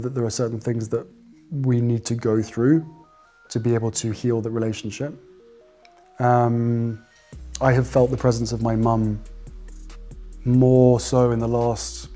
That there are certain things that we need to go through to be able to heal the relationship. I have felt the presence of my mum more so in the last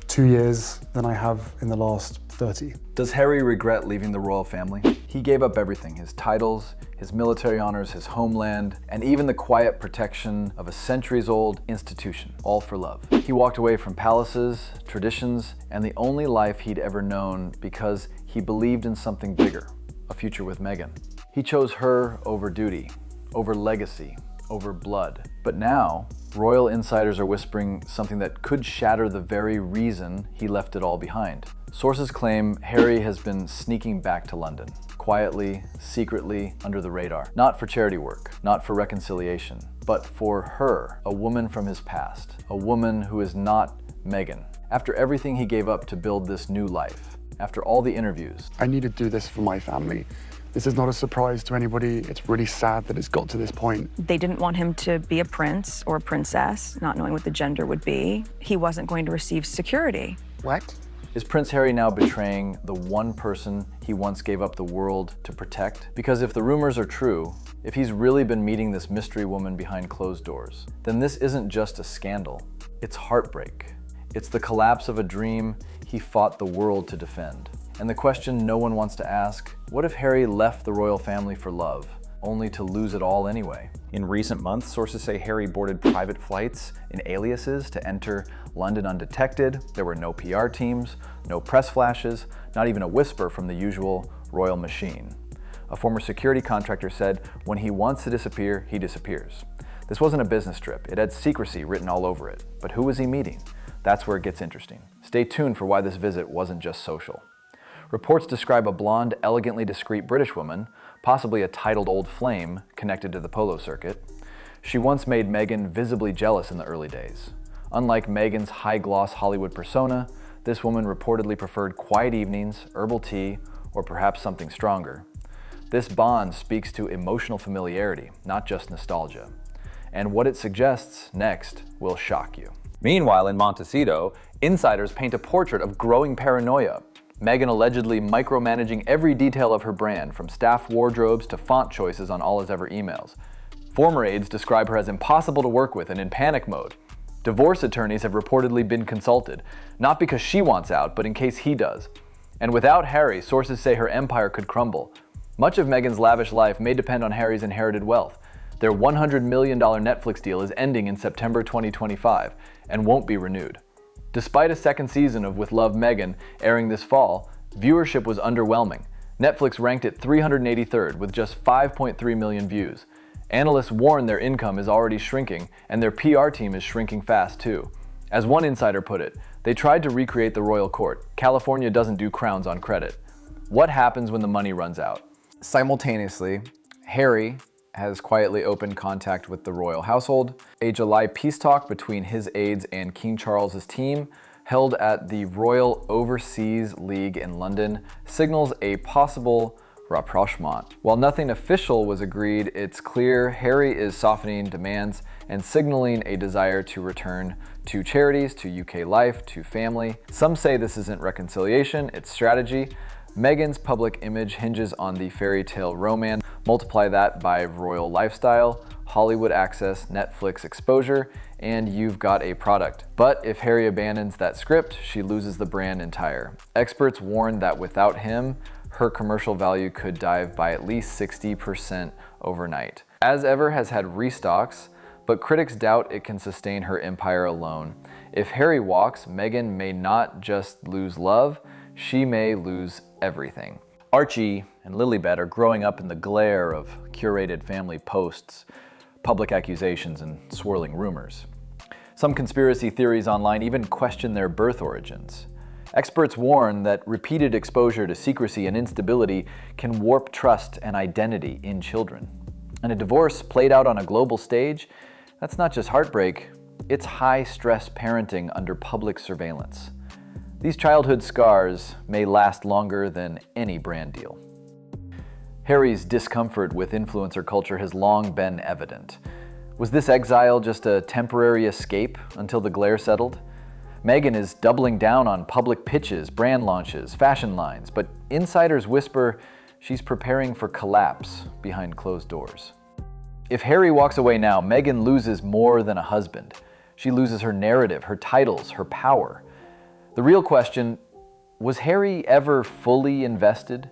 2 years than I have in the last 30. Does Harry regret leaving the royal family? He gave up everything, his titles, his military honors, his homeland, and even the quiet protection of a centuries-old institution, all for love. He walked away from palaces, traditions, and the only life he'd ever known because he believed in something bigger, a future with Meghan. He chose her over duty, over legacy, over blood. But now, royal insiders are whispering something that could shatter the very reason he left it all behind. Sources claim Harry has been sneaking back to London, quietly, secretly, under the radar. Not for charity work, not for reconciliation, but for her, a woman from his past, a woman who is not Meghan. After everything he gave up to build this new life, after all the interviews. I need to do this for my family. This is not a surprise to anybody. It's really sad that it's got to this point. They didn't want him to be a prince or a princess, not knowing what the gender would be. He wasn't going to receive security. What? Is Prince Harry now betraying the one person he once gave up the world to protect? Because if the rumors are true, if he's really been meeting this mystery woman behind closed doors, then this isn't just a scandal, it's heartbreak. It's the collapse of a dream he fought the world to defend. And the question no one wants to ask, what if Harry left the royal family for love, only to lose it all anyway? In recent months, sources say Harry boarded private flights in aliases to enter London undetected. There were no PR teams, no press flashes, not even a whisper from the usual royal machine. A former security contractor said, when he wants to disappear, he disappears. This wasn't a business trip. It had secrecy written all over it. But who was he meeting? That's where it gets interesting. Stay tuned for why this visit wasn't just social. Reports describe a blonde, elegantly discreet British woman, possibly a titled old flame connected to the polo circuit. She once made Meghan visibly jealous in the early days. Unlike Meghan's high-gloss Hollywood persona, this woman reportedly preferred quiet evenings, herbal tea, or perhaps something stronger. This bond speaks to emotional familiarity, not just nostalgia. And what it suggests next will shock you. Meanwhile, in Montecito, insiders paint a portrait of growing paranoia. Meghan allegedly micromanaging every detail of her brand, from staff wardrobes to font choices on all his ever emails. Former aides describe her as impossible to work with and in panic mode. Divorce attorneys have reportedly been consulted, not because she wants out, but in case he does. And without Harry, sources say her empire could crumble. Much of Meghan's lavish life may depend on Harry's inherited wealth. Their $100 million Netflix deal is ending in September 2025 and won't be renewed. Despite a second season of With Love, Meghan airing this fall, viewership was underwhelming. Netflix ranked it 383rd with just 5.3 million views. Analysts warn their income is already shrinking, and their PR team is shrinking fast too. As one insider put it, they tried to recreate the royal court. California doesn't do crowns on credit. What happens when the money runs out? Simultaneously, Harry has quietly opened contact with the royal household. A July peace talk between his aides and King Charles's team, held at the Royal Overseas League in London, signals a possible rapprochement. While nothing official was agreed, it's clear Harry is softening demands and signaling a desire to return to charities, to UK life, to family. Some say this isn't reconciliation, it's strategy. Meghan's public image hinges on the fairy tale romance. Multiply that by royal lifestyle, Hollywood access, Netflix exposure, and you've got a product. But if Harry abandons that script, she loses the brand entire. Experts warn that without him, her commercial value could dive by at least 60% overnight. As Ever has had restocks, but critics doubt it can sustain her empire alone. If Harry walks, Meghan may not just lose love, she may lose everything. Archie and Lilibet are growing up in the glare of curated family posts, public accusations, and swirling rumors. Some conspiracy theories online even question their birth origins. Experts warn that repeated exposure to secrecy and instability can warp trust and identity in children. And a divorce played out on a global stage, that's not just heartbreak, it's high-stress parenting under public surveillance. These childhood scars may last longer than any brand deal. Harry's discomfort with influencer culture has long been evident. Was this exile just a temporary escape until the glare settled? Meghan is doubling down on public pitches, brand launches, fashion lines, but insiders whisper she's preparing for collapse behind closed doors. If Harry walks away now, Meghan loses more than a husband. She loses her narrative, her titles, her power. The real question, was Harry ever fully invested,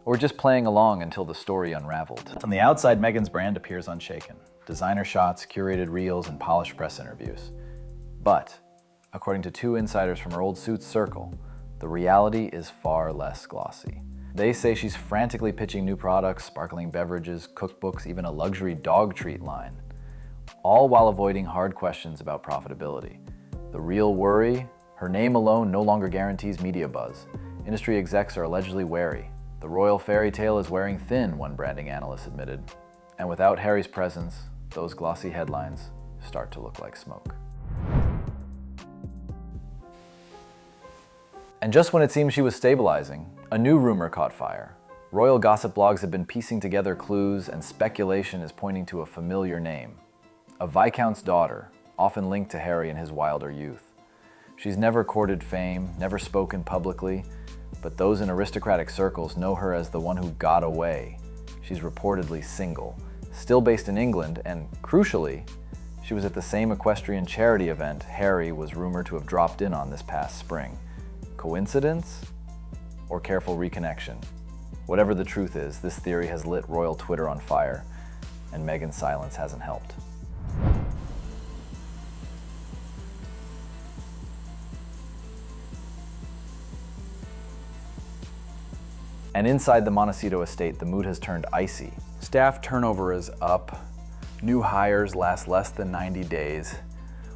or just playing along until the story unraveled? On the outside, Meghan's brand appears unshaken. Designer shots, curated reels, and polished press interviews. But, according to two insiders from her old Suits circle, the reality is far less glossy. They say she's frantically pitching new products, sparkling beverages, cookbooks, even a luxury dog treat line, all while avoiding hard questions about profitability. The real worry? Her name alone no longer guarantees media buzz. Industry execs are allegedly wary. The royal fairy tale is wearing thin, one branding analyst admitted. And without Harry's presence, those glossy headlines start to look like smoke. And just when it seemed she was stabilizing, a new rumor caught fire. Royal gossip blogs have been piecing together clues, and speculation is pointing to a familiar name. A Viscount's daughter, often linked to Harry in his wilder youth. She's never courted fame, never spoken publicly, but those in aristocratic circles know her as the one who got away. She's reportedly single, still based in England, and crucially, she was at the same equestrian charity event Harry was rumored to have dropped in on this past spring. Coincidence? Or careful reconnection? Whatever the truth is, this theory has lit royal Twitter on fire, and Meghan's silence hasn't helped. And inside the Montecito estate, the mood has turned icy. Staff turnover is up. New hires last less than 90 days.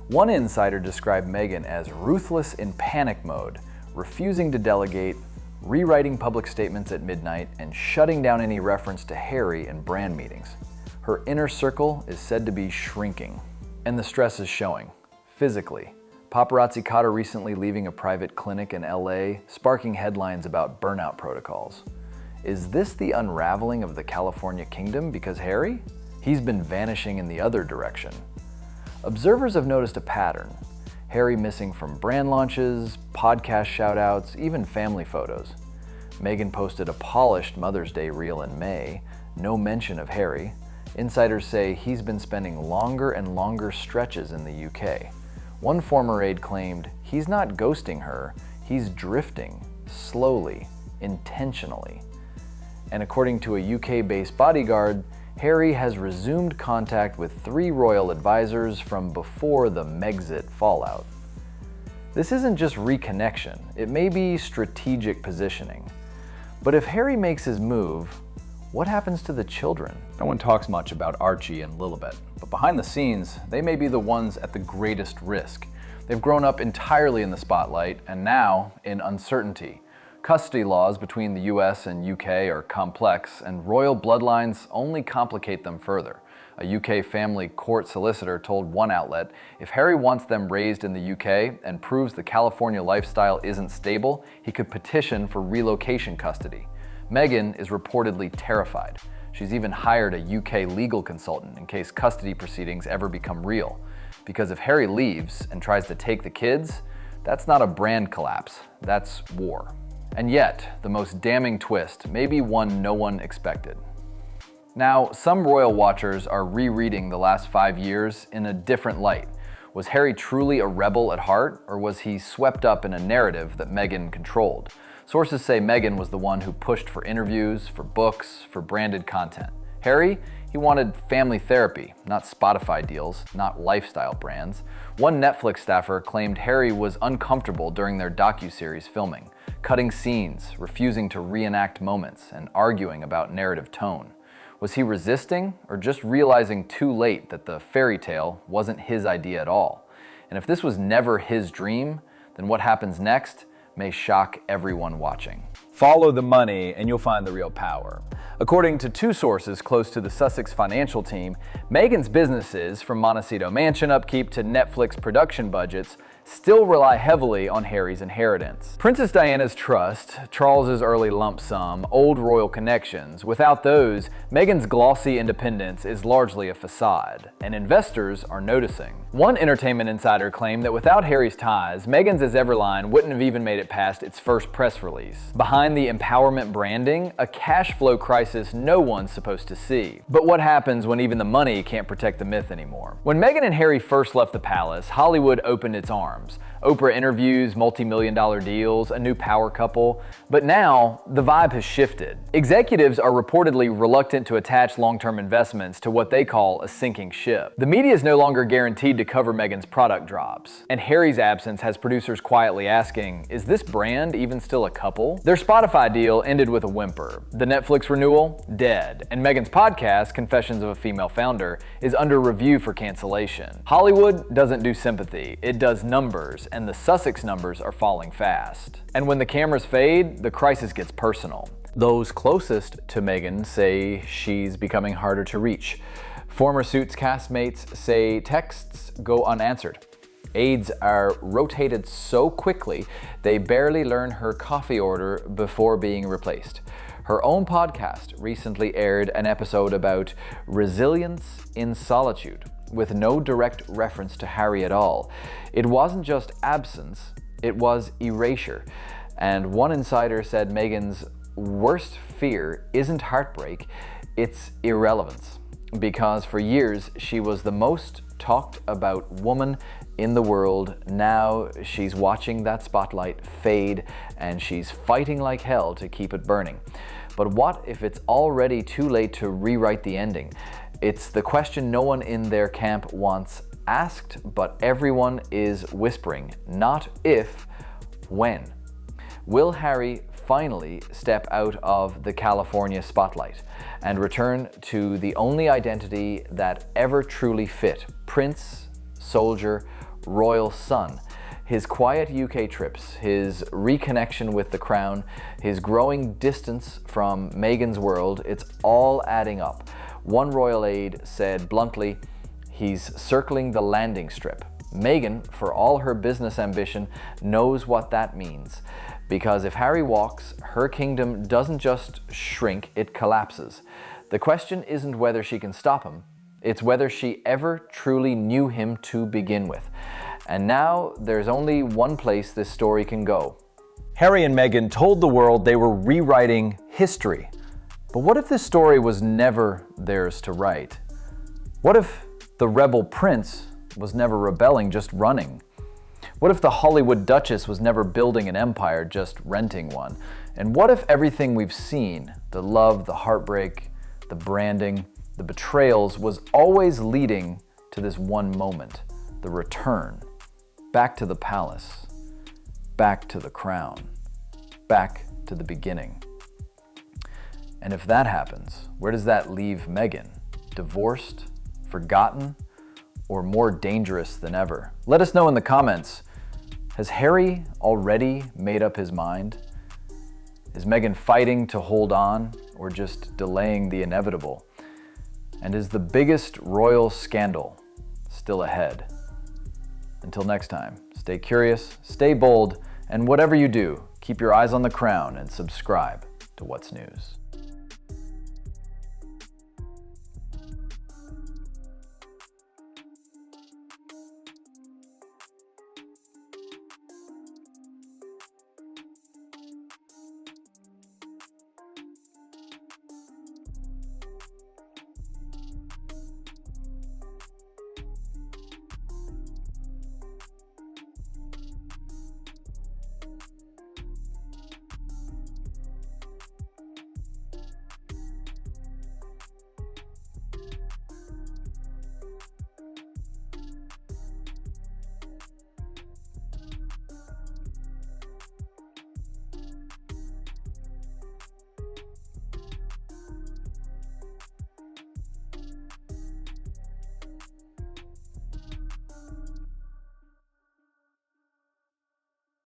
One insider described Meghan as ruthless in panic mode, refusing to delegate, rewriting public statements at midnight, and shutting down any reference to Harry in brand meetings. Her inner circle is said to be shrinking, and the stress is showing, physically. Paparazzi caught her recently leaving a private clinic in LA, sparking headlines about burnout protocols. Is this the unraveling of the California kingdom because Harry? He's been vanishing in the other direction. Observers have noticed a pattern. Harry missing from brand launches, podcast shoutouts, even family photos. Meghan posted a polished Mother's Day reel in May, no mention of Harry. Insiders say he's been spending longer and longer stretches in the UK. One former aide claimed he's not ghosting her, he's drifting, slowly, intentionally. And according to a UK-based bodyguard, Harry has resumed contact with 3 royal advisors from before the Megxit fallout. This isn't just reconnection, it may be strategic positioning. But if Harry makes his move, what happens to the children? No one talks much about Archie and Lilibet, but behind the scenes, they may be the ones at the greatest risk. They've grown up entirely in the spotlight and now in uncertainty. Custody laws between the US and UK are complex, and royal bloodlines only complicate them further. A UK family court solicitor told one outlet, if Harry wants them raised in the UK and proves the California lifestyle isn't stable, he could petition for relocation custody. Meghan is reportedly terrified. She's even hired a UK legal consultant in case custody proceedings ever become real. Because if Harry leaves and tries to take the kids, that's not a brand collapse, that's war. And yet, the most damning twist may be one no one expected. Now, some royal watchers are rereading the last 5 years in a different light. Was Harry truly a rebel at heart, or was he swept up in a narrative that Meghan controlled? Sources say Meghan was the one who pushed for interviews, for books, for branded content. Harry, he wanted family therapy, not Spotify deals, not lifestyle brands. One Netflix staffer claimed Harry was uncomfortable during their docuseries filming, cutting scenes, refusing to reenact moments, and arguing about narrative tone. Was he resisting, or just realizing too late that the fairy tale wasn't his idea at all? And if this was never his dream, then what happens next may shock everyone watching. Follow the money and you'll find the real power. According to 2 sources close to the Sussex financial team, Meghan's businesses, from Montecito mansion upkeep to Netflix production budgets, still rely heavily on Harry's inheritance. Princess Diana's trust, Charles's early lump sum, old royal connections, without those, Meghan's glossy independence is largely a facade, and investors are noticing. One entertainment insider claimed that without Harry's ties, Meghan's As Ever line wouldn't have even made it past its first press release. Behind the empowerment branding, a cash flow crisis no one's supposed to see. But what happens when even the money can't protect the myth anymore? When Meghan and Harry first left the palace, Hollywood opened its arms. Oprah interviews, multi-million-dollar deals, a new power couple. But now, the vibe has shifted. Executives are reportedly reluctant to attach long-term investments to what they call a sinking ship. The media is no longer guaranteed to cover Meghan's product drops. And Harry's absence has producers quietly asking, is this brand even still a couple? Their Spotify deal ended with a whimper. The Netflix renewal? Dead. And Meghan's podcast, Confessions of a Female Founder, is under review for cancellation. Hollywood doesn't do sympathy, it does numbers, and the Sussex numbers are falling fast. And when the cameras fade, the crisis gets personal. Those closest to Meghan say she's becoming harder to reach. Former Suits castmates say texts go unanswered. Aides are rotated so quickly, they barely learn her coffee order before being replaced. Her own podcast recently aired an episode about resilience in solitude, with no direct reference to Harry at all. It wasn't just absence, it was erasure. And one insider said Meghan's worst fear isn't heartbreak, it's irrelevance. Because for years, she was the most talked about woman in the world. Now she's watching that spotlight fade and she's fighting like hell to keep it burning. But what if it's already too late to rewrite the ending? It's the question no one in their camp wants asked, but everyone is whispering. Not if, when. Will Harry finally step out of the California spotlight and return to the only identity that ever truly fit? Prince, soldier, royal son. His quiet UK trips, his reconnection with the crown, his growing distance from Meghan's world, it's all adding up. One royal aide said bluntly, he's circling the landing strip. Meghan, for all her business ambition, knows what that means. Because if Harry walks, her kingdom doesn't just shrink, it collapses. The question isn't whether she can stop him, it's whether she ever truly knew him to begin with. And now there's only one place this story can go. Harry and Meghan told the world they were rewriting history. But what if this story was never theirs to write? What if the rebel prince was never rebelling, just running? What if the Hollywood Duchess was never building an empire, just renting one? And what if everything we've seen, the love, the heartbreak, the branding, the betrayals, was always leading to this one moment, the return, back to the palace, back to the crown, back to the beginning? And if that happens, where does that leave Meghan? Divorced, forgotten, or more dangerous than ever? Let us know in the comments. Has Harry already made up his mind? Is Meghan fighting to hold on or just delaying the inevitable? And is the biggest royal scandal still ahead? Until next time, stay curious, stay bold, and whatever you do, keep your eyes on the crown and subscribe to What's News.